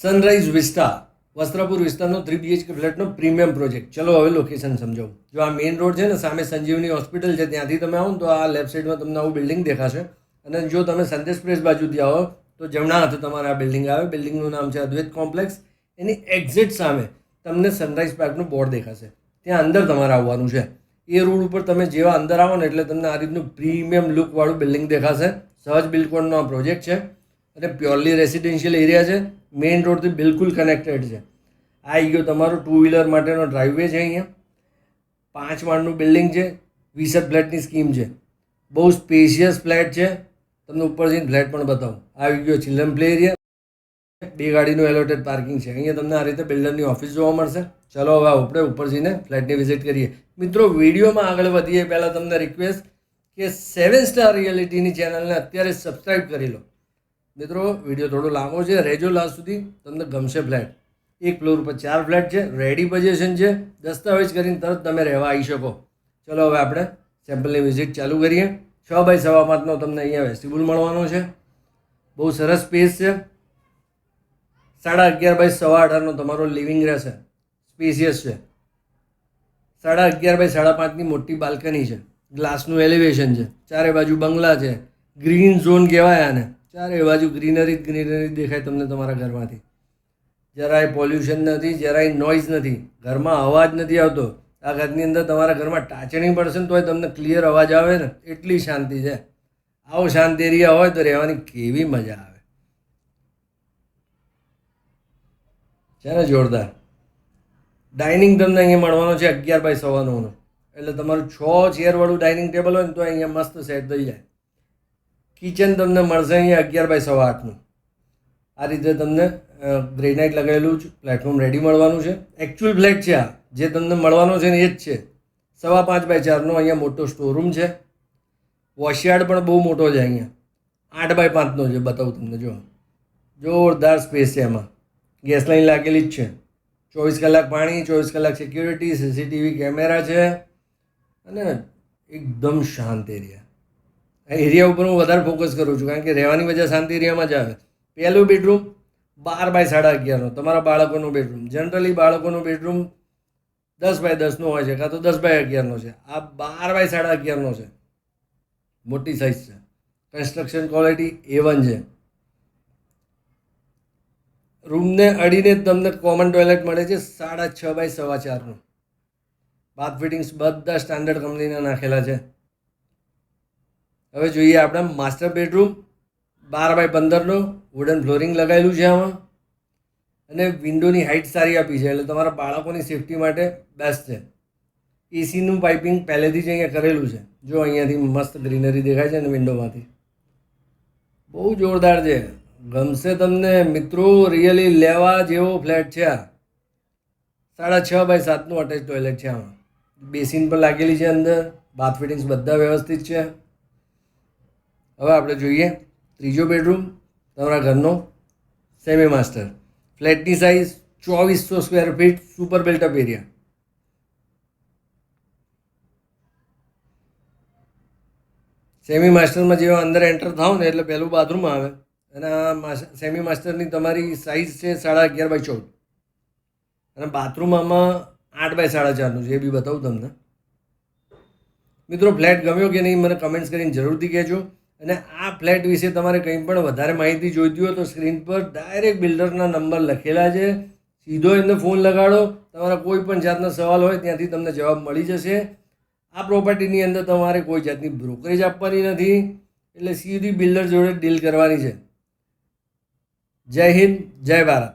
Sunrise vista Vastrapur વિસ્તારનો 3 BHK ફ્લેટનો premium project. ચલો હવે લોકેશન સમજાવું. જો આ મેઇન રોડ છે ને, સામે સંજીવની હોસ્પિટલ છે, ત્યાંથી તમે આવો ને તો આ લેફ્ટ સાઈડમાં તમને આવું બિલ્ડિંગ દેખાશે. અને જો તમે સંદેશ પ્રેસ બાજુથી આવો તો જમણા હાથે તમારે આ બિલ્ડિંગ આવે. બિલ્ડિંગનું નામ છે અદ્વૈત કોમ્પ્લેક્સ. એની એક્ઝેક્ટ સામે તમને સનરાઈઝ પાર્કનું બોર્ડ દેખાશે. ત્યાં અંદર તમારે આવવાનું છે. એ રોડ ઉપર તમે જેવા અંદર આવો ને એટલે તમને આ રીતનું પ્રીમિયમ લુકવાળું બિલ્ડિંગ દેખાશે. સહજ બિલ્ડકોનનો આ પ્રોજેક્ટ છે અને પ્યોરલી રેસિડેન્શિયલ એરિયા છે. મેઇન રોડથી બિલકુલ કનેક્ટેડ છે. આ આવી ગયો તમારો 2 વ્હીલર માટેનો ડ્રાઈવે છે. અહીંયા 5 માળનું બિલ્ડિંગ છે. 20 ફ્લેટની સ્કીમ છે. બહુ સ્પેશિયસ ફ્લેટ છે. તમને ઉપર જઈને ફ્લેટ પણ બતાવું. આવી ગયો ચિલ્ડ્રન પ્લે એરિયા. 2 ગાડીનું એલોટેડ પાર્કિંગ છે. અહીંયા તમને આ રીતે બિલ્ડરની ઓફિસ જોવા મળશે. ચલો હવે આપણે ઉપર જઈને ફ્લેટની વિઝિટ કરીએ. મિત્રો, વિડીયોમાં આગળ વધીએ પહેલાં તમને રિક્વેસ્ટ કે 7 સ્ટાર રિયાલિટીની ચેનલને અત્યારે સબસ્ક્રાઈબ કરી લો. મિત્રો, વિડીયો થોડો લાંબો છે, રહેજો લાસ્ટ સુધી, તમને ગમશે ફ્લેટ. 1 ફ્લોર પર 4 ફ્લેટ છે. રેડી પોઝિશન છે. દસ્તાવેજ કરીને તરત તમે રહેવા આવી શકો. ચલો હવે આપણે સેમ્પલની વિઝિટ ચાલુ કરીએ. 6 બાય 5.5નો તમને અહીંયા વેસ્ટિબ્યુલ મળવાનો છે. બહુ સરસ સ્પેસ છે. 11.5 બાય 18.5નો તમારો લિવિંગ રહેશે. સ્પેશિયસ છે. 11.5 બાય 5.5ની મોટી બાલ્કની છે. ગ્લાસનું એલિવેશન છે. ચારે બાજુ બંગલા છે. ગ્રીન ઝોન કહેવાય આને. ચારે બાજુ ગ્રીનરી ગ્રીનરી દેખાય તમને તમારા ઘરમાંથી. જરાય પોલ્યુશન નથી, જરાય નોઇઝ નથી, ઘરમાં અવાજ નથી આવતો. આ ઘરની અંદર તમારા ઘરમાં ટાચણી પડશે ને તોય તમને ક્લિયર અવાજ આવે ને, એટલી શાંતિ છે. આવો શાંત એરિયા હોય તો રહેવાની કેવી મજા આવે છે ને, જોરદાર. ડાઇનિંગ તમને અહીંયા મળવાનો છે 11 બાય 9.25નો. એટલે તમારું 6 ચેરવાળું ડાઇનિંગ ટેબલ હોય ને તો અહીંયા મસ્ત સેટ થઈ જાય. કિચન તમને મળશે અહીંયા 11 બાય 8.25નું. આ રીતે તમને ગ્રેનાઇટ લગાવેલું જ પ્લેટફોર્મ રેડી મળવાનું છે. એકચ્યુઅલ ફ્લેટ છે આ, જે તમને મળવાનો છે ને એ જ છે. 5.25 બાય 4નો અહીંયા મોટો સ્ટોરરૂમ છે. વોશયાર્ડ પણ બહુ મોટો છે. અહીંયા 8 બાય 5નો છે, બતાવું તમને. જો જોરદાર સ્પેસ છે. એમાં ગેસ લાઈન લાગેલી જ છે. 24 કલાક પાણી, 24 કલાક સિક્યુરિટી, CCTV કેમેરા છે અને એકદમ શાંત એરિયા. આ એરિયા ઉપર હું વધારે ફોકસ કરું છું કારણ કે રહેવાની મજા શાંત એરિયામાં જ આવે. પહેલું બેડરૂમ 12 બાય 11.5નો તમારા બાળકોનો બેડરૂમ. જનરલી બાળકોનો બેડરૂમ 10 બાય 10નો હોય છે, કાં તો 10 બાય 11નો છે. આ 12 બાય 11.5નો છે. મોટી સાઇઝ છે. કન્સ્ટ્રક્શન ક્વોલિટી A1 છે. રૂમને અડીને જ તમને કોમન ટોયલેટ મળે છે 6.5 બાય 4.25નો. બાથ ફિટિંગ્સ બધા સ્ટાન્ડર્ડ કંપનીના નાખેલા છે. હવે જોઈએ આપણે માસ્ટર બેડરૂમ. 12 બાય 15નો વુડન ફ્લોરિંગ લગાવેલું છે આમાં અને વિન્ડોની હાઇટ સારી આપી છે, એટલે તમારા બાળકોની સેફટી માટે બેસ્ટ છે. એસીનું પાઇપિંગ પહેલેથી જ અહીંયા કરેલું છે. જો અહીંયાથી મસ્ત ગ્રીનરી દેખાય છે ને વિન્ડોમાંથી. બહુ જોરદાર છે. ગમશે તમને મિત્રો. રિયલી લેવા જેવો ફ્લેટ છે આ. 6.5 બાય 7નું અટેચ ટોયલેટ છે આમાં. બેસિન પણ લાગેલી છે અંદર. બાથ ફિટિંગ્સ બધા વ્યવસ્થિત છે. હવે આપણે જોઈએ ત્રીજો બેડરૂમ તમારા ઘરનો સેમી માસ્ટર. ફ્લેટની size 2400 square feet. Super built up area. Semi માસ્ટરમાં જેવા અંદર એન્ટર થાવ ને એટલે પહેલું બાથરૂમ આવે અને આ સેમી માસ્ટરની તમારી સાઇઝ છે 11.5 બાય 14 અને બાથરૂમ આમાં 8 બાય 4.5નું છે. એ બી બતાવું તમને. મિત્રો, ફ્લેટ ગમ્યો કે નહીં મને કમેન્ટ્સ કરીને જરૂરથી કહેજો. અને આ ફ્લેટ વિશે તમારે કંઈ પણ વધારે માહિતી જોઈતી હોય તો સ્ક્રીન પર ડાયરેક્ટ બિલ્ડરના નંબર લખેલા છે. સીધો એમને ફોન લગાડો. તમારા કોઈ પણ જાતના સવાલ હોય ત્યાંથી તમને જવાબ મળી જશે. આ પ્રોપર્ટીની અંદર તમારે કોઈ જાતની બ્રોકરેજ આપવાની નથી, એટલે સીધી બિલ્ડર જોડે ડીલ કરવાની છે. જય હિન્દ, જય ભારત.